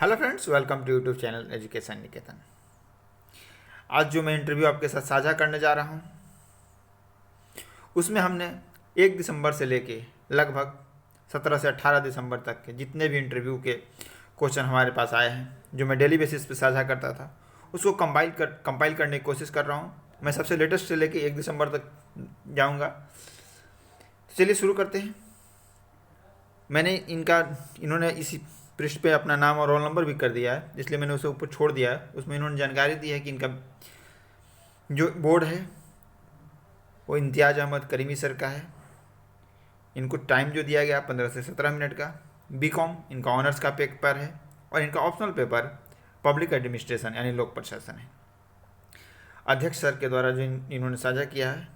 Hello friends, welcome to YouTube channel education Niketan. आज जो मैं इंटरव्यू आपके साथ साझा करने जा रहा हूँ उसमें हमने 1 दिसंबर से लेके लगभग 17 से 18 दिसंबर तक के जितने भी इंटरव्यू के क्वेश्चन हमारे पास आए हैं, जो मैं डेली बेसिस पे साझा करता था, उसको कंपाइल करने की कोशिश कर रहा हूँ। मैं सबसे लेटेस्ट से लेके 1 दिसंबर तक जाऊँगा। तो चलिए शुरू करते हैं। मैंने इन्होंने इसी पृष्ठ पे अपना नाम और रोल नंबर भी कर दिया है, इसलिए मैंने उसे ऊपर छोड़ दिया है। उसमें इन्होंने जानकारी दी है कि इनका जो बोर्ड है वो इम्तियाज़ अहमद करीमी सर का है। इनको टाइम जो दिया गया 15 से 17 मिनट का। बीकॉम इनका ऑनर्स का पेपर है और इनका ऑप्शनल पेपर पब्लिक एडमिनिस्ट्रेशन यानी लोक प्रशासन है। अध्यक्ष सर के द्वारा जो इन्होंने साझा किया है,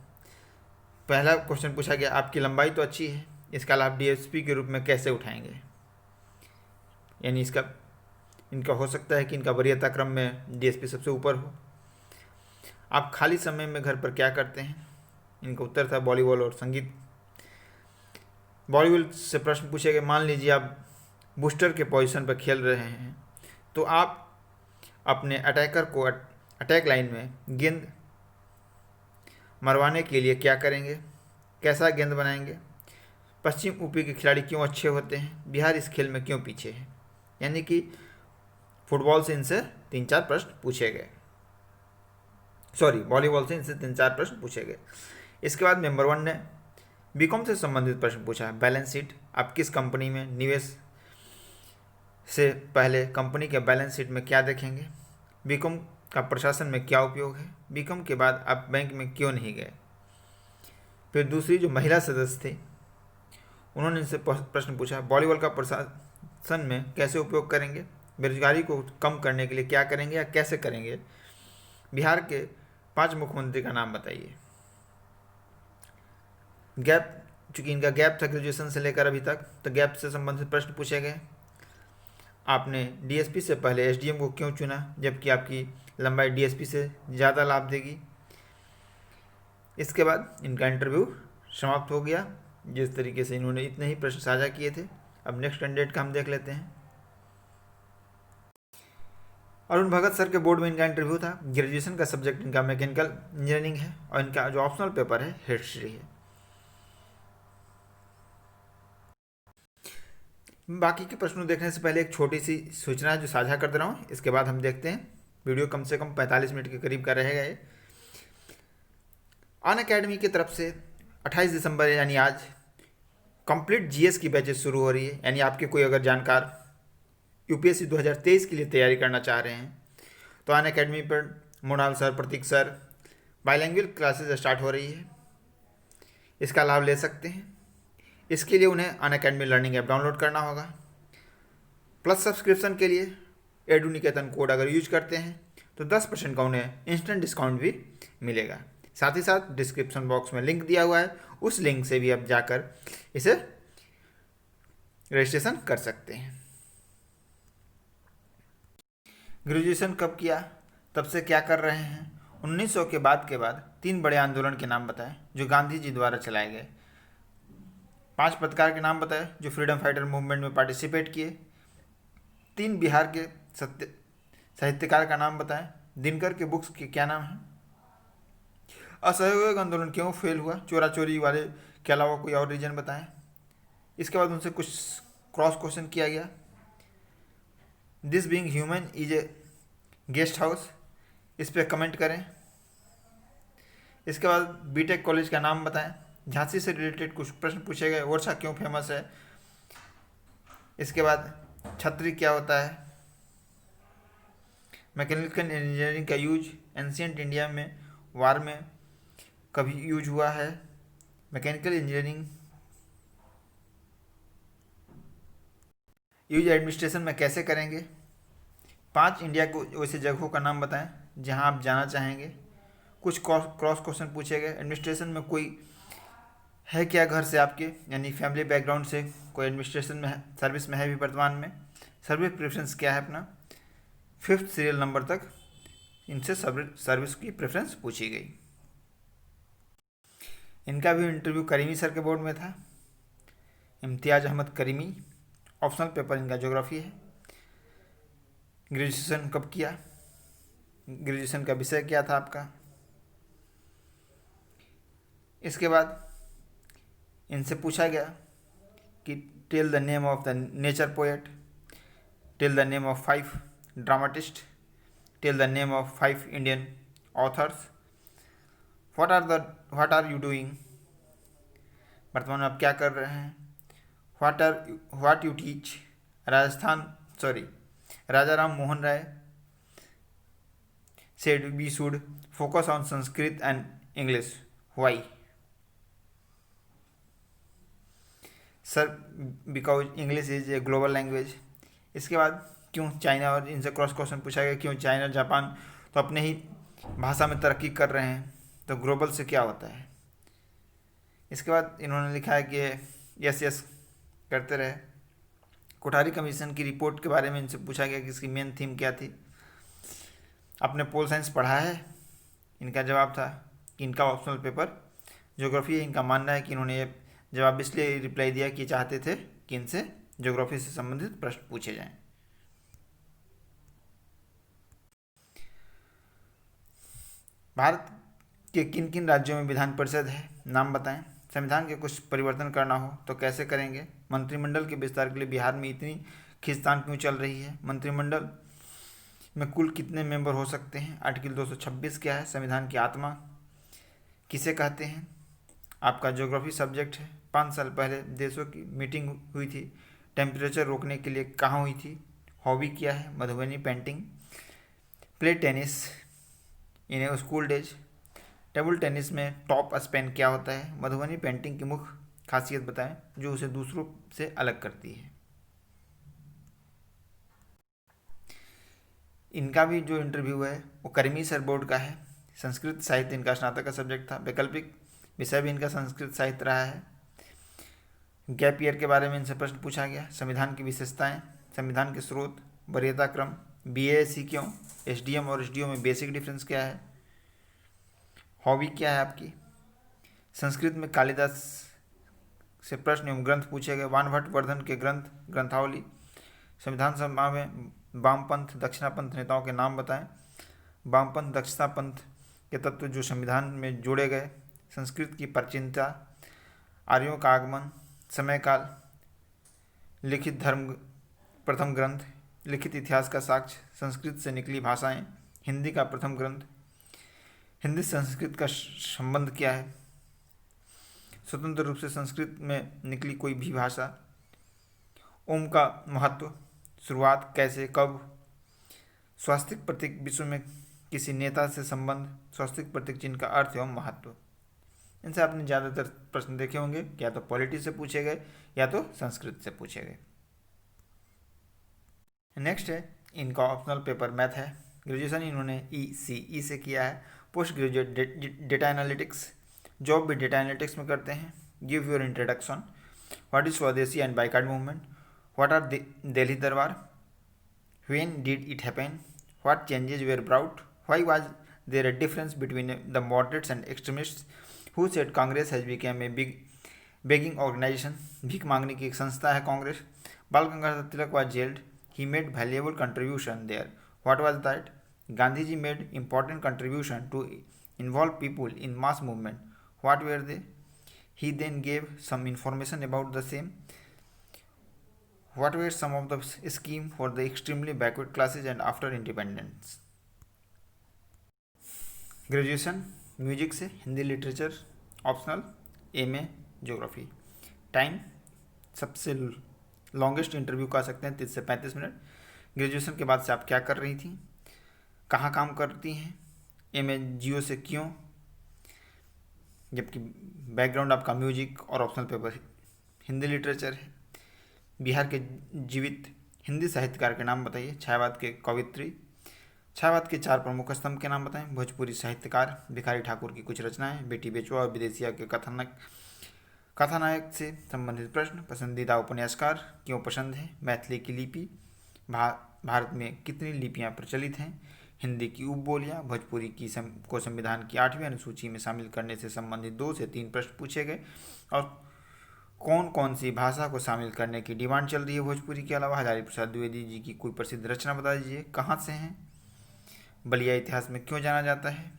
पहला क्वेश्चन पूछा गया, आपकी लंबाई तो अच्छी है, इसका लाभ डीएसपी के रूप में कैसे उठाएंगे। यानी इनका हो सकता है कि इनका वरीयता क्रम में डीएसपी सबसे ऊपर हो। आप खाली समय में घर पर क्या करते हैं। इनका उत्तर था वॉलीबॉल और संगीत। वॉलीबॉल से प्रश्न पूछे गए, मान लीजिए आप बूस्टर के पोजीशन पर खेल रहे हैं, तो आप अपने अटैकर को अटैक लाइन में गेंद मरवाने के लिए क्या करेंगे, कैसा गेंद बनाएंगे, पश्चिम यूपी के खिलाड़ी क्यों अच्छे होते हैं, बिहार इस खेल में क्यों पीछे है। यानी कि फुटबॉल से इनसे 3-4 प्रश्न पूछे गए, वॉलीबॉल से इनसे 3-4 प्रश्न पूछे गए। इसके बाद मेंबर 1 ने बीकॉम से संबंधित प्रश्न पूछा है। बैलेंस शीट, आप किस कंपनी में निवेश से पहले कंपनी के बैलेंस शीट में क्या देखेंगे। बीकॉम का प्रशासन में क्या उपयोग है। बीकॉम के बाद आप बैंक में क्यों नहीं गए। फिर दूसरी जो महिला सदस्य थे, उन्होंने इनसे प्रश्न पूछा, वॉलीबॉल का प्रशासन में कैसे उपयोग करेंगे, बेरोजगारी को कम करने के लिए क्या करेंगे या कैसे करेंगे, बिहार के 5 मुख्यमंत्री का नाम बताइए। गैप, चूंकि इनका गैप था ग्रेजुएशन से लेकर अभी तक, तो गैप से संबंधित प्रश्न पूछे गए। आपने डीएसपी से पहले एसडीएम को क्यों चुना, जबकि आपकी लंबाई डीएसपी से ज़्यादा लाभ देगी। इसके बाद इनका इंटरव्यू समाप्त हो गया। जिस तरीके से इन्होंने इतने ही प्रश्न साझा किए थे। अब नेक्स्ट कैंडिडेट का हम देख लेते हैं। अरुण भगत सर के बोर्ड में इनका इंटरव्यू था। ग्रेजुएशन का सब्जेक्ट इनका मैकेनिकल इंजीनियरिंग है और इनका जो ऑप्शनल पेपर है हिस्ट्री है। बाकी के प्रश्नों देखने से पहले एक छोटी सी सूचना जो साझा कर दे रहा हूँ, इसके बाद हम देखते हैं। वीडियो कम से कम 45 मिनट के करीब का रहेगा ये। अन अकेडमी की तरफ से 28 दिसंबर यानी आज कंप्लीट जीएस की बैचेस शुरू हो रही है। यानी आपके कोई अगर जानकार यूपीएससी 2023 के लिए तैयारी करना चाह रहे हैं तो अन अकेडमी पर मोनाल सर, प्रतीक सर बाइलैंग्वेज क्लासेस स्टार्ट हो रही है, इसका लाभ ले सकते हैं। इसके लिए उन्हें अन अकेडमी लर्निंग ऐप डाउनलोड करना होगा। प्लस सब्सक्रिप्शन के लिए एडू निकेतन कोड अगर यूज करते हैं तो 10% का उन्हें इंस्टेंट डिस्काउंट भी मिलेगा। साथ ही साथ डिस्क्रिप्शन बॉक्स में लिंक दिया हुआ है, उस लिंक से भी आप जाकर इसे रजिस्ट्रेशन कर सकते हैं। ग्रेजुएशन कब किया, तब से क्या कर रहे हैं। 1900 के बाद 3 बड़े आंदोलन के नाम बताएं जो गांधी जी द्वारा चलाए गए। 5 पत्रकार के नाम बताएं जो फ्रीडम फाइटर मूवमेंट में पार्टिसिपेट किए। 3 बिहार के साहित्यकार का नाम बताएं। दिनकर के बुक्स के क्या नाम है। असहयोग आंदोलन क्यों फेल हुआ, चोरा चोरी वाले के अलावा कोई और रीजन बताएं। इसके बाद उनसे कुछ क्रॉस क्वेश्चन किया गया। This being human is a guest house, इस पर कमेंट करें। इसके बाद बीटेक कॉलेज का नाम बताएं। झांसी से रिलेटेड कुछ प्रश्न पूछे गए। ओरछा क्यों फेमस है। इसके बाद छतरी क्या होता है। मैकेनिकल इंजीनियरिंग का यूज एंशियंट इंडिया में वार में कभी यूज हुआ है। मैकेनिकल इंजीनियरिंग यूज एडमिनिस्ट्रेशन में कैसे करेंगे। 5 इंडिया को वैसे जगहों का नाम बताएं जहां आप जाना चाहेंगे। कुछ क्रॉस क्वेश्चन पूछे गए। एडमिनिस्ट्रेशन में कोई है क्या घर से आपके, यानी फैमिली बैकग्राउंड से कोई एडमिनिस्ट्रेशन में सर्विस में है भी वर्तमान में। सर्विस प्रेफरेंस क्या है अपना। 5th सीरियल नंबर तक इनसे सर्विस की प्रेफरेंस पूछी गई। इनका भी इंटरव्यू करीमी सर के बोर्ड में था। इम्तियाज़ अहमद करीमी, ऑप्शनल पेपर इनका ज्योग्राफी है। ग्रेजुएशन कब किया, ग्रेजुएशन का विषय क्या था आपका। इसके बाद इनसे पूछा गया कि tell the name of the nature poet, tell the name of 5 dramatist, tell the name of 5 Indian authors, what are you doing, वर्तमान में आप क्या कर रहे हैं, what you teach, Raja Ram Mohan Roy said we should focus on Sanskrit and English. Why? Sir, because English is a global language. इसके बाद क्यों चाइना, और इनसे क्रॉस क्वेश्चन पूछा गया क्यों चाइना जापान तो अपने ही भाषा में तरक्की कर रहे हैं, तो ग्लोबल से क्या होता है। इसके बाद इन्होंने लिखा है कि यस करते रहे। कोठारी कमीशन की रिपोर्ट के बारे में इनसे पूछा गया कि इसकी मेन थीम क्या थी। आपने पोल साइंस पढ़ा है, इनका जवाब था कि इनका ऑप्शनल पेपर ज्योग्राफी है। इनका मानना है कि इन्होंने ये जवाब इसलिए रिप्लाई दिया कि चाहते थे कि इनसे ज्योग्राफी से संबंधित प्रश्न पूछे जाएं। भारत के किन किन राज्यों में विधान परिषद है, नाम बताएं। संविधान के कुछ परिवर्तन करना हो तो कैसे करेंगे। मंत्रिमंडल के विस्तार के लिए बिहार में इतनी खींचतान क्यों चल रही है। मंत्रिमंडल में कुल कितने मेंबर हो सकते हैं। आर्टिकल 226 क्या है। संविधान की आत्मा किसे कहते हैं। आपका ज्योग्राफी सब्जेक्ट है। 5 साल पहले देशों की मीटिंग हुई थी, टेम्परेचर रोकने के लिए कहाँ हुई थी। हॉबी क्या है। मधुबनी पेंटिंग। प्ले टेनिस इन ए स्कूल डेज। टेबल टेनिस में टॉप स्पेन क्या होता है। मधुबनी पेंटिंग की मुख्य खासियत बताएं जो उसे दूसरों से अलग करती है। इनका भी जो इंटरव्यू है वो कर्मी सर बोर्ड का है। संस्कृत साहित्य इनका स्नातक का सब्जेक्ट था। वैकल्पिक विषय भी इनका संस्कृत साहित्य रहा है। गैप ईयर के बारे में इनसे प्रश्न पूछा गया। संविधान की विशेषताएं, संविधान के स्रोत, वरीयता क्रम, BASC क्यों, SDM और SDO में बेसिक डिफरेंस क्या है। हॉबी क्या है आपकी। संस्कृत में कालिदास से प्रश्न एवं ग्रंथ पूछे गए। वानभट्ट वर्धन के ग्रंथ ग्रंथावली। संविधान सभा में वामपंथ दक्षिणापंथ नेताओं के नाम बताएं। वामपंथ दक्षिणापंथ के तत्व जो संविधान में जोड़े गए। संस्कृत की प्राचीनता, आर्यों का आगमन, समयकाल, लिखित धर्म प्रथम ग्रंथ, लिखित इतिहास का साक्ष्य, संस्कृत से निकली भाषाएं, हिंदी का प्रथम ग्रंथ, हिंदी संस्कृत का संबंध क्या है, स्वतंत्र रूप से संस्कृत में निकली कोई भी भाषा, ओम का महत्व, शुरुआत कैसे कब, स्वास्तिक प्रतीक विश्व में किसी नेता से संबंध, स्वास्तिक प्रतीक चिन्ह का अर्थ एवं महत्व। इनसे आपने ज़्यादातर प्रश्न देखे होंगे, या तो पॉलिटी से पूछे गए या तो संस्कृत से पूछे गए। नेक्स्ट है इनका ऑप्शनल पेपर मैथ है। ग्रेजुएशन इन्होंने ECE से किया है। Post graduate data analytics, job भी डेटा एनालिटिक्स में करते हैं। Give your introduction. What is swadeshi and boycott movement. What are Delhi Durbar. When did it happen. What changes were brought. Why was there a difference between the moderates and extremists. Who said Congress has become a begging organisation. भीख मांगने की एक संस्था है Congress. Bal Gangadhar Tilak was jailed. He made valuable contribution there. What was that? Gandhiji made important contribution to involve people in mass movement. What were they? He then gave some information about the same. What were some of the scheme for the extremely backward classes and after independence? Graduation music से, Hindi literature optional, MA geography. Time सबसे longest interview कह सकते हैं, 30 से 35 minute. Graduation के बाद से आप क्या कर रही थी, कहाँ काम करती हैं, MA जियो से क्यों, जबकि बैकग्राउंड आपका म्यूजिक और ऑप्शनल पेपर हिंदी लिटरेचर है। बिहार के जीवित हिंदी साहित्यकार के नाम बताइए। छायावाद के कवित्री। छायावाद के 4 प्रमुख स्तंभ के नाम बताएं। भोजपुरी साहित्यकार भिखारी ठाकुर की कुछ रचनाएं। बेटी बेचुआ और विदेशिया के कथानायक से संबंधित प्रश्न। पसंदीदा उपन्यासकार, क्यों पसंद है। मैथिली की लिपि, भारत में कितनी लिपियां प्रचलित हैं। हिंदी की उपबोलियां। भोजपुरी की को संविधान की 8वीं अनुसूची में शामिल करने से संबंधित 2 से 3 प्रश्न पूछे गए। और कौन कौन सी भाषा को शामिल करने की डिमांड चल रही है भोजपुरी के अलावा? हजारी प्रसाद द्विवेदी जी की कोई प्रसिद्ध रचना बता दीजिए। कहाँ से हैं? बलिया इतिहास में क्यों जाना जाता है?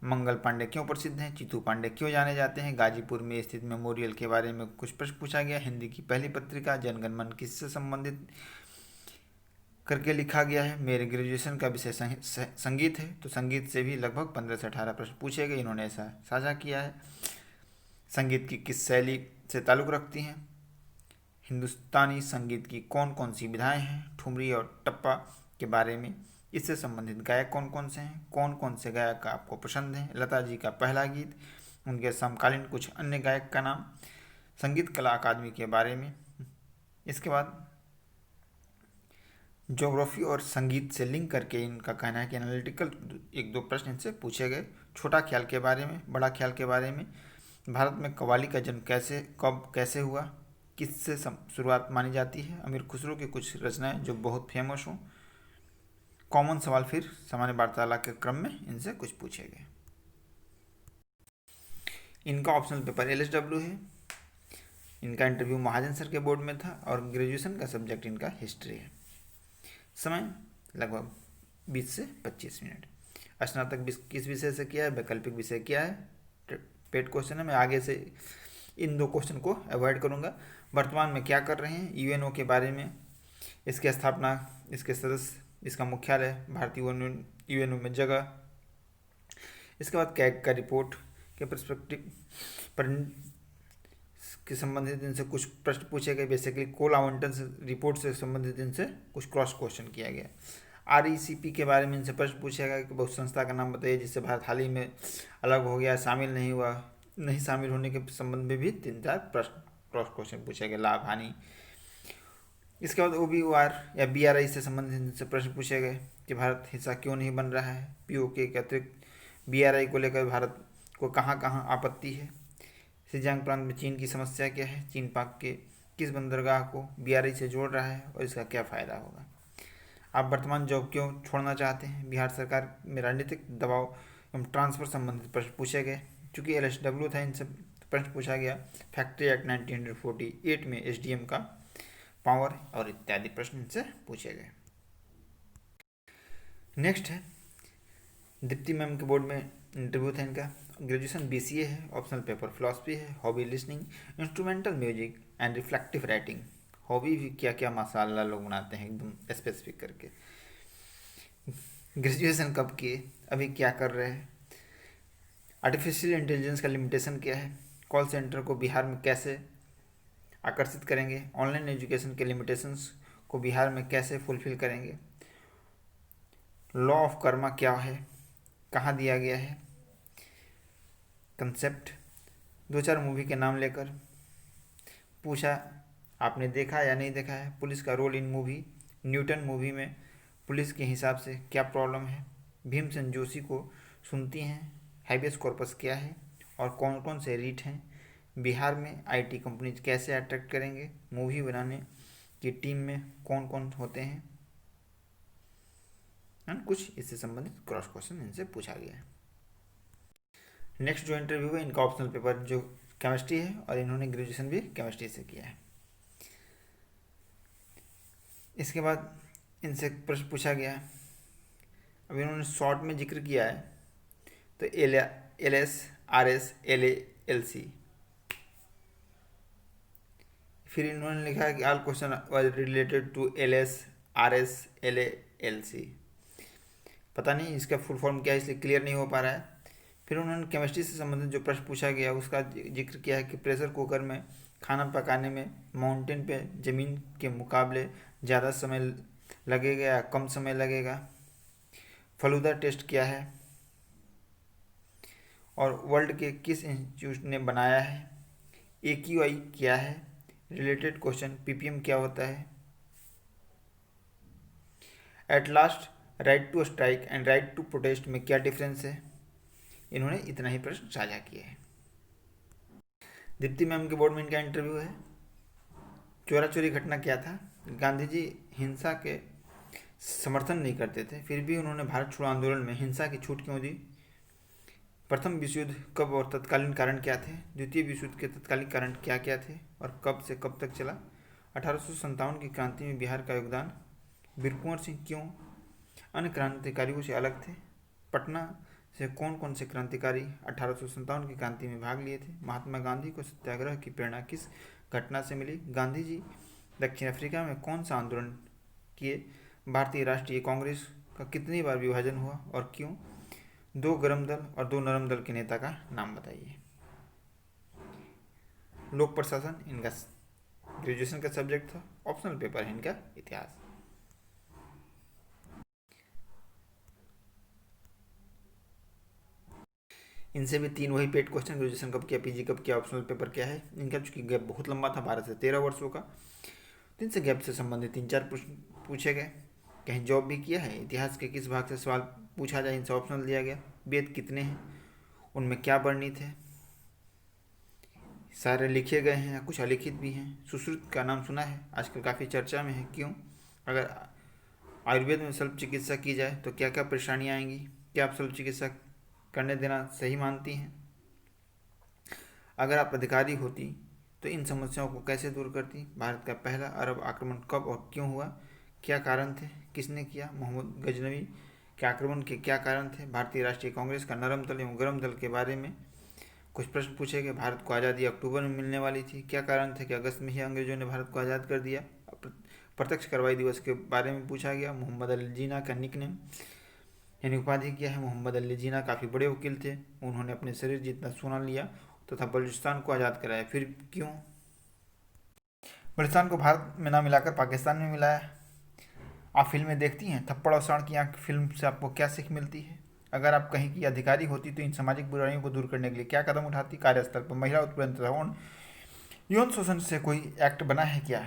मंगल पांडे क्यों प्रसिद्ध हैं? चीतू पांडे क्यों जाने जाते हैं? गाजीपुर में स्थित मेमोरियल के बारे में कुछ प्रश्न पूछा गया। हिंदी की पहली पत्रिका जनगण मन किससे संबंधित करके लिखा गया है? मेरे ग्रेजुएशन का विषय संगीत है, तो संगीत से भी लगभग 15 से 18 प्रश्न पूछे गए, इन्होंने ऐसा साझा किया है। संगीत की किस शैली से ताल्लुक़ रखती हैं? हिंदुस्तानी संगीत की कौन कौन सी विधाएं हैं? ठुमरी और टप्पा के बारे में इससे संबंधित गायक कौन कौन से हैं? कौन कौन से गायक आपको पसंद हैं? लता जी का पहला गीत, उनके समकालीन कुछ अन्य गायक का नाम, संगीत कला अकादमी के बारे में। इसके बाद ज्योग्राफी और संगीत से लिंक करके इनका कहना है कि एनालिटिकल एक दो प्रश्न इनसे पूछे गए। छोटा ख्याल के बारे में, बड़ा ख्याल के बारे में, भारत में कव्वाली का जन्म कब कैसे हुआ, किससे शुरुआत मानी जाती है, अमीर खुसरो की कुछ रचनाएं जो बहुत फेमस हों। कॉमन सवाल फिर सामान्य वार्तालाप के क्रम में इनसे कुछ पूछे गए। इनका ऑप्शनल पेपर LSW है। इनका इंटरव्यू महाजन सर के बोर्ड में था और ग्रेजुएशन का सब्जेक्ट इनका हिस्ट्री है। समय लगभग 20 से 25 मिनट। स्नातक किस विषय से किया है, वैकल्पिक विषय क्या है, पेड क्वेश्चन है। मैं आगे से इन दो क्वेश्चन को अवॉइड करूंगा। वर्तमान में क्या कर रहे हैं, UNO के बारे में, इसकी स्थापना, इसके सदस्य, इसका मुख्यालय, भारतीय UNO में जगह। इसके बाद कैग का रिपोर्ट के पर्सपेक्टिव पर के संबंधित इनसे कुछ प्रश्न पूछे गए। बेसिकली कोल आवंटन से रिपोर्ट से संबंधित इनसे कुछ क्रॉस क्वेश्चन किया गया। RECP के बारे में इनसे प्रश्न पूछा गया कि बहुत संस्था का नाम बताइए जिससे भारत हाल ही में अलग हो गया, शामिल नहीं हुआ। नहीं शामिल होने के संबंध में भी 3-4 प्रश्न क्रॉस क्वेश्चन पूछे गए, लाभ हानि। इसके बाद OBOR या BRI से संबंधित इनसे प्रश्न पूछे गए कि भारत हिस्सा क्यों नहीं बन रहा है। POK के अतिरिक्त BRI को लेकर भारत को कहाँ कहाँ आपत्ति है। सिंजांग प्रांत में चीन की समस्या क्या है, चीन पाक के किस बंदरगाह को BRI से जोड़ रहा है और इसका क्या फ़ायदा होगा। आप वर्तमान जॉब क्यों छोड़ना चाहते हैं। बिहार सरकार में राजनीतिक दबाव एवं ट्रांसफर संबंधित प्रश्न पूछे गए। चूँकि LSW था, इनसे प्रश्न पूछा गया फैक्ट्री एक्ट 1948 में SDM का पावर और इत्यादि प्रश्न इनसे पूछे गए। नेक्स्ट है दीप्ति मैम के बोर्ड में इंटरव्यू था इनका। ग्रेजुएशन BCA है, ऑप्शनल पेपर फिलॉसफी है, hobby listening, instrumental music and reflective writing. Hobby भी क्या क्या माशाल्लाह लोग बनाते हैं एकदम स्पेसिफिक करके। ग्रेजुएशन कब किए, अभी क्या कर रहे हैं, आर्टिफिशियल इंटेलिजेंस का लिमिटेशन क्या है, कॉल सेंटर को बिहार में कैसे आकर्षित करेंगे, ऑनलाइन एजुकेशन के लिमिटेशंस को बिहार में कैसे फुलफिल करेंगे, लॉ ऑफ कर्मा क्या है, कहाँ दिया गया है, कंसेप्ट, 2-4 मूवी के नाम लेकर पूछा आपने देखा या नहीं देखा है, पुलिस का role in movie, Newton movie में पुलिस के हिसाब से क्या प्रॉब्लम है, भीमसेन जोशी को सुनती हैं, हैबियस कॉर्पस क्या है और कौन कौन से रीट हैं, बिहार में IT कंपनीज कैसे अट्रैक्ट करेंगे, मूवी बनाने की टीम में कौन कौन होते हैं, एंड कुछ इससे संबंधित क्रॉस क्वेश्चन इनसे पूछा गया है। नेक्स्ट जो इंटरव्यू है इनका ऑप्शनल पेपर जो केमिस्ट्री है और इन्होंने ग्रेजुएशन भी केमिस्ट्री से किया है। इसके बाद इनसे प्रश्न पूछा गया, अब इन्होंने शॉर्ट में जिक्र किया है तो LS RS LA LC, फिर इन्होंने लिखा है कि all question was related to LS RS LA LC। पता नहीं इसका फुल फॉर्म क्या है, इसलिए क्लियर नहीं हो पा रहा है। फिर उन्होंने केमिस्ट्री से संबंधित जो प्रश्न पूछा गया उसका जिक्र किया है कि प्रेशर कुकर में खाना पकाने में माउंटेन पे ज़मीन के मुकाबले ज़्यादा समय लगेगा या कम समय लगेगा, फलूदा टेस्ट क्या है और वर्ल्ड के किस इंस्टीट्यूट ने बनाया है, AQI क्या है, रिलेटेड क्वेश्चन PPM क्या होता है, at last right to strike and right to protest में क्या डिफरेंस है। इन्होंने इतना ही प्रश्न साझा किए हैं। दीप्ति मैम के बोर्ड में इनका इंटरव्यू है। चोरा चोरी घटना क्या था, गांधी जी हिंसा के समर्थन नहीं करते थे, फिर भी उन्होंने भारत छोड़ो आंदोलन में हिंसा की छूट क्यों दी, प्रथम विश्व युद्ध कब और तत्कालीन कारण क्या थे? द्वितीय विश्व युद्ध के तत्कालीन कारण क्या क्या थे और कब से कब तक चला? 1857 की क्रांति में बिहार का योगदान? वीर कुंवर सिंह क्यों अन्य क्रांतिकारियों से अलग थे? पटना से कौन कौन से क्रांतिकारी 1857 की क्रांति में भाग लिए थे? महात्मा गांधी को सत्याग्रह की प्रेरणा किस घटना से मिली? गांधी जी दक्षिण अफ्रीका में कौन सा आंदोलन किए? भारतीय राष्ट्रीय कांग्रेस का कितनी बार विभाजन हुआ और क्यों? 2 गर्म दल और 2 नरम दल के नेता का नाम बताइए। लोक प्रशासन इनका ग्रेजुएशन का सब्जेक्ट था, ऑप्शनल पेपर है इनका इतिहास। इनसे भी 3 वही पेड क्वेश्चन, ग्रेजुएशन कब किया, पीजी कब किया, ऑप्शनल पेपर क्या है। इनका चूंकि गैप बहुत लंबा था, 12 से 13 वर्षों का, तो इनसे गैप से संबंधित 3-4 प्रश्न पूछे गए। कहीं जॉब भी किया है, इतिहास के किस भाग से सवाल पूछा जाए, इनसे ऑप्शनल दिया गया। वेद कितने हैं, उनमें क्या वर्णित है, सारे लिखे गए हैं या कुछ अलिखित भी हैं। सुश्रुत का नाम सुना है, आजकल काफ़ी चर्चा में है, क्यों? अगर आयुर्वेद में शल्य चिकित्सा की जाए तो क्या क्या परेशानियाँ आएंगी? क्या आप शल्य चिकित्सा करने देना सही मानती हैं? अगर आप अधिकारी होती तो इन समस्याओं को कैसे दूर करती? भारत का पहला अरब आक्रमण कब और क्यों हुआ? क्या कारण थे, किसने किया? मोहम्मद गजनवी के आक्रमण के क्या कारण थे? भारतीय राष्ट्रीय कांग्रेस का नरम दल एवं गर्म दल के बारे में कुछ प्रश्न पूछे गए। भारत को आज़ादी अक्टूबर में मिलने वाली थी, क्या कारण थे कि अगस्त में ही अंग्रेजों ने भारत को आज़ाद कर दिया? प्रत्यक्ष कार्रवाई दिवस के बारे में पूछा गया। मोहम्मद अली जिन्ना का निकनेम यानी उपाधि क्या है? मोहम्मद अली जिन्ना काफ़ी बड़े वकील थे, उन्होंने अपने शरीर जितना सोना लिया तथा बलूचिस्तान को आज़ाद कराया, फिर क्यों? बलूचिस्तान को भारत में ना मिलाकर पाकिस्तान में मिलाया। आप फिल्में देखती हैं, थप्पड़ और साण की आंख फिल्म से आपको क्या सीख मिलती है? अगर आप कहीं की अधिकारी होती तो इन सामाजिक बुराइयों को दूर करने के लिए क्या कदम उठाती? कार्यस्थल पर महिला उत्पीड़न तथा यौन शोषण से कोई एक्ट बना है क्या?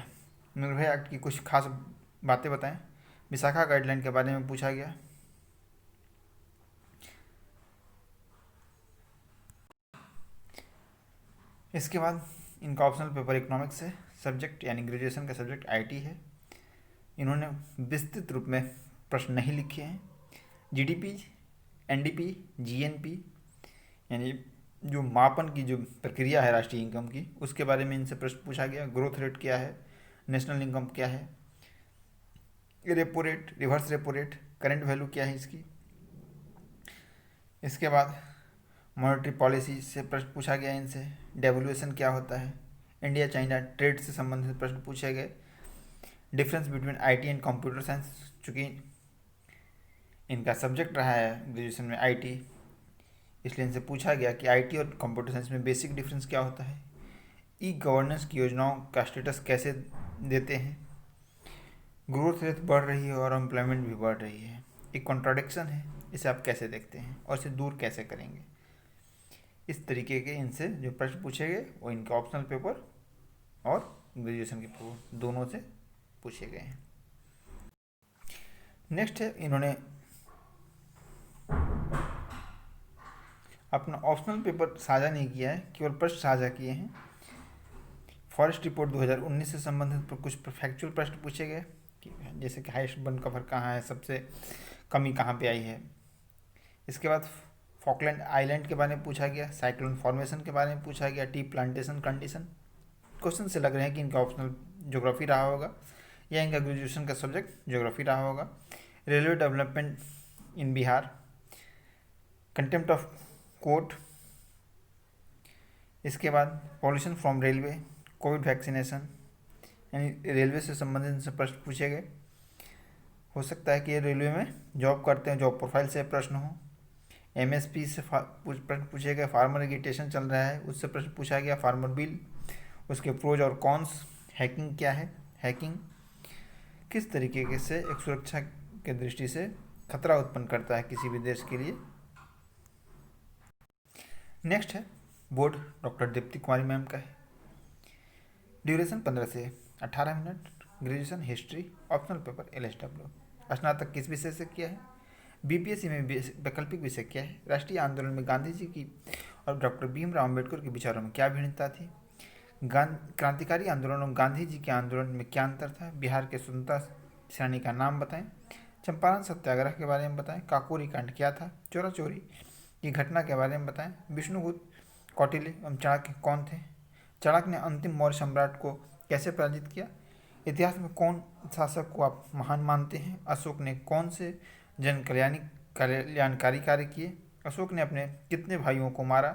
निर्भया एक्ट की कुछ खास बातें बताएं। विशाखा गाइडलाइन के बारे में पूछा गया। इसके बाद इनका ऑप्शनल पेपर इकोनॉमिक्स है, सब्जेक्ट यानी ग्रेजुएशन का सब्जेक्ट आईटी है। इन्होंने विस्तृत रूप में प्रश्न नहीं लिखे हैं। जीडीपी, एनडीपी, जीएनपी यानी जो मापन की जो प्रक्रिया है राष्ट्रीय इनकम की, उसके बारे में इनसे प्रश्न पूछा गया। ग्रोथ रेट क्या है, नेशनल इनकम क्या है, repo rate, reverse repo rate, current value क्या है इसकी। इसके बाद मॉनेटरी पॉलिसी से प्रश्न पूछा गया इनसे। डेवल्यूएशन क्या होता है, इंडिया चाइना ट्रेड से संबंधित प्रश्न पूछे गए। Difference between IT and computer science, चूँकि इनका सब्जेक्ट रहा है ग्रेजुएशन में आईटी, इसलिए इनसे पूछा गया कि आईटी और कंप्यूटर साइंस में बेसिक डिफरेंस क्या होता है। ई गवर्नेंस की योजनाओं का स्टेटस कैसे देते हैं। ग्रोथ रेट बढ़ रही है और एम्प्लॉयमेंट भी बढ़ रही है, एक कॉन्ट्राडिक्शन है, इसे आप कैसे देखते हैं और इसे दूर कैसे करेंगे। इस तरीके के इनसे जो प्रश्न पूछे गए वो इनके ऑप्शनल पेपर और ग्रेजुएशन के पेपर दोनों से पूछे गए हैं। नेक्स्ट है, इन्होंने अपना ऑप्शनल पेपर साझा नहीं किया है, केवल प्रश्न साझा किए हैं। फॉरेस्ट रिपोर्ट 2019 से संबंधित कुछ फैक्चुअल प्रश्न पूछे गए, जैसे कि हाईएस्ट वन कवर कहाँ है, सबसे कमी कहाँ पे आई है। इसके बाद फॉकलैंड आइलैंड के बारे में पूछा गया, साइक्लोन फॉर्मेशन के बारे में पूछा गया, टी प्लांटेशन कंडीशन। क्वेश्चन से लग रहे हैं कि इनका ऑप्शनल ज्योग्राफी रहा होगा या इनका ग्रेजुएशन का सब्जेक्ट ज्योग्राफी रहा होगा। Railway development in Bihar, contempt of court. इसके बाद pollution from railway, Covid vaccination, यानी रेलवे से संबंधित से प्रश्न पूछे गए। हो सकता है कि ये रेलवे में जॉब करते हैं, जॉब प्रोफाइल से प्रश्न हो। एमएसपी से प्रश्न पूछे गए। फार्मर एगिटेशन चल रहा है, उससे प्रश्न पूछा गया। फार्मर बिल, उसके प्रोज और कॉन्स। हैकिंग क्या है, हैकिंग किस तरीके से एक सुरक्षा के दृष्टि से खतरा उत्पन्न करता है किसी भी देश के लिए। नेक्स्ट है board doctor Deepti Kumari ma'am का है। ड्यूरेशन 15 से 18 minute. Graduation history, optional paper LSW. स्नातक किस विषय से किया है। बीपीएससी में वैकल्पिक विषय क्या है। राष्ट्रीय आंदोलन में गांधी जी की और डॉक्टर भीमराव अम्बेडकर के विचारों में क्या भिन्नता थी। क्रांतिकारी आंदोलन और गांधी जी के आंदोलन में क्या अंतर था। बिहार के स्वतंत्रता सेनानी का नाम बताएं। चंपारण सत्याग्रह के बारे में बताएं। काकोरी कांड क्या था। चोरा चोरी की घटना के बारे में बताएं। विष्णुगुप्त, कौटिल्य एवं चाणक्य कौन थे? चाणक्य ने अंतिम मौर्य सम्राट को कैसे पराजित किया? इतिहास में कौन शासक को आप महान मानते हैं? अशोक ने कौन से जन कल्याणकारी कार्य किए? अशोक ने अपने कितने भाइयों को मारा?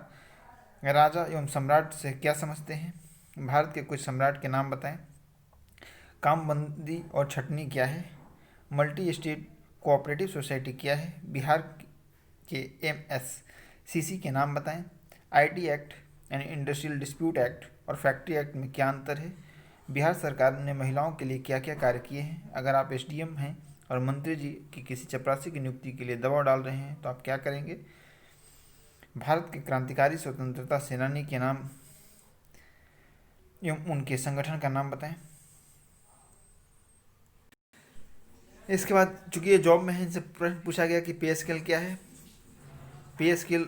राजा एवं सम्राट से क्या समझते हैं? भारत के कुछ सम्राट के नाम बताएं। कामबंदी और छटनी क्या है? मल्टी स्टेट कोऑपरेटिव सोसाइटी क्या है? बिहार के MSCC के नाम बताएं। IT एक्ट यानी इंडस्ट्रियल डिस्प्यूट एक्ट और फैक्ट्री एक्ट में क्या अंतर है? बिहार सरकार ने महिलाओं के लिए क्या क्या कार्य किए हैं? अगर आप SDM हैं और मंत्री जी की किसी चपरासी की नियुक्ति के लिए दबाव डाल रहे हैं तो आप क्या करेंगे? भारत के क्रांतिकारी स्वतंत्रता सेनानी के नाम एवं उनके संगठन का नाम बताएं। इसके बाद चूंकि ये जॉब में है, इनसे प्रश्न पूछा गया कि पे स्केल क्या है, पे स्केल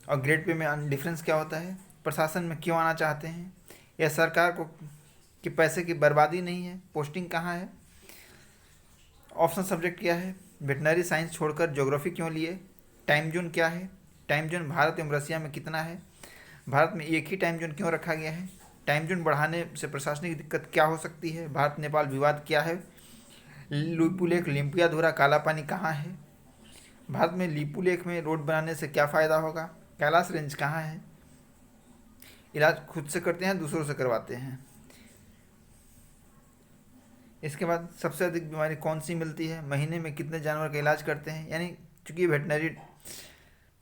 और ग्रेड पे में डिफरेंस क्या होता है, प्रशासन में क्यों आना चाहते हैं, यह सरकार को कि पैसे की बर्बादी नहीं है, पोस्टिंग कहाँ है, ऑप्शन सब्जेक्ट क्या है, वेटनरी साइंस छोड़कर ज्योग्राफी क्यों लिए, टाइम जोन क्या है, टाइम जोन भारत एवं रसिया में कितना है, भारत में एक ही टाइम जोन क्यों रखा गया है, टाइम जोन बढ़ाने से प्रशासनिक दिक्कत क्या हो सकती है, भारत नेपाल विवाद क्या है, लीपू लेक लिम्पियाधुरा काला पानी कहाँ है, भारत में लीपू लेक में रोड बनाने से क्या फ़ायदा होगा, कैलाश रेंज कहाँ है, इलाज खुद से करते हैं दूसरों से करवाते हैं। इसके बाद सबसे अधिक बीमारी कौन सी मिलती है, महीने में कितने जानवर का इलाज करते हैं, यानी चूँकि वेटनरी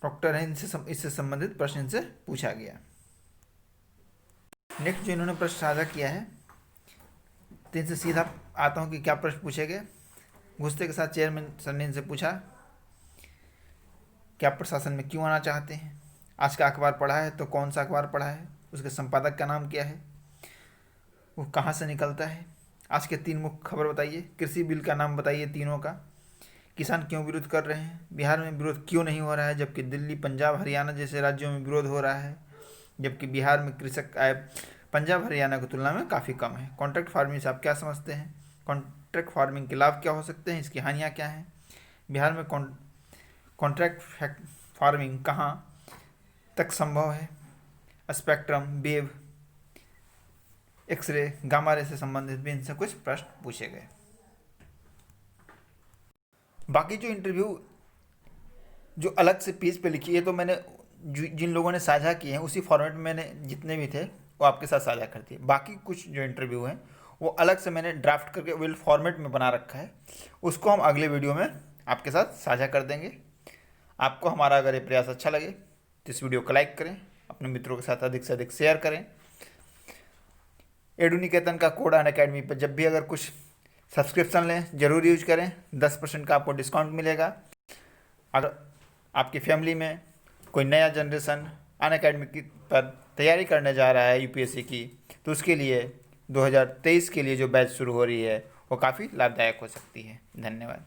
डॉक्टर हैं, इससे संबंधित प्रश्न इनसे पूछा गया। नेक्स्ट जो इन्होंने प्रश्न साझा किया है, तो इनसे सीधा आता हूँ कि क्या प्रश्न पूछे गए। घुसते के साथ चेयरमैन सर ने इनसे पूछा क्या प्रशासन में क्यों आना चाहते हैं, आज का अखबार पढ़ा है तो कौन सा अखबार पढ़ा है, उसके संपादक का नाम क्या है, वो कहाँ से निकलता है, आज के 3 मुख्य खबर बताइए, कृषि बिल का नाम बताइए तीनों का, किसान क्यों विरोध कर रहे हैं, बिहार में विरोध क्यों नहीं हो रहा है जबकि दिल्ली, पंजाब, हरियाणा जैसे राज्यों में विरोध हो रहा है, जबकि बिहार में कृषक आय पंजाब हरियाणा की तुलना में काफ़ी कम है। कॉन्ट्रैक्ट फार्मिंग से आप क्या समझते हैं, कॉन्ट्रैक्ट फार्मिंग के लाभ क्या हो सकते हैं, इसकी हानियाँ क्या हैं, बिहार में कॉन्ट्रैक्ट फार्मिंग कहाँ तक संभव है, spectrum, wave, x ray, gamma ray से संबंधित भी इनसे कुछ प्रश्न पूछे गए। बाकी जो इंटरव्यू जो अलग से पेज पे लिखी है तो मैंने जिन लोगों ने साझा किए हैं उसी फॉर्मेट में मैंने जितने भी थे वो आपके साथ साझा कर दिए। बाकी कुछ जो इंटरव्यू हैं वो अलग से मैंने ड्राफ्ट करके विल फॉर्मेट में बना रखा है, उसको हम अगले वीडियो में आपके साथ साझा कर देंगे। आपको हमारा अगर ये प्रयास अच्छा लगे तो इस वीडियो को लाइक करें, अपने मित्रों के साथ अधिक से अधिक शेयर करें। एडुनिकेतन का कोड अनअकैडमी पर जब भी अगर कुछ सब्सक्रिप्शन लें ज़रूर यूज करें, 10% का आपको डिस्काउंट मिलेगा। अगर आपकी फैमिली में कोई नया जनरेशन अनअकैडमी पर तैयारी करने जा रहा है UPSC की, तो उसके लिए 2023 के लिए जो बैच शुरू हो रही है वो काफ़ी लाभदायक हो सकती है। धन्यवाद।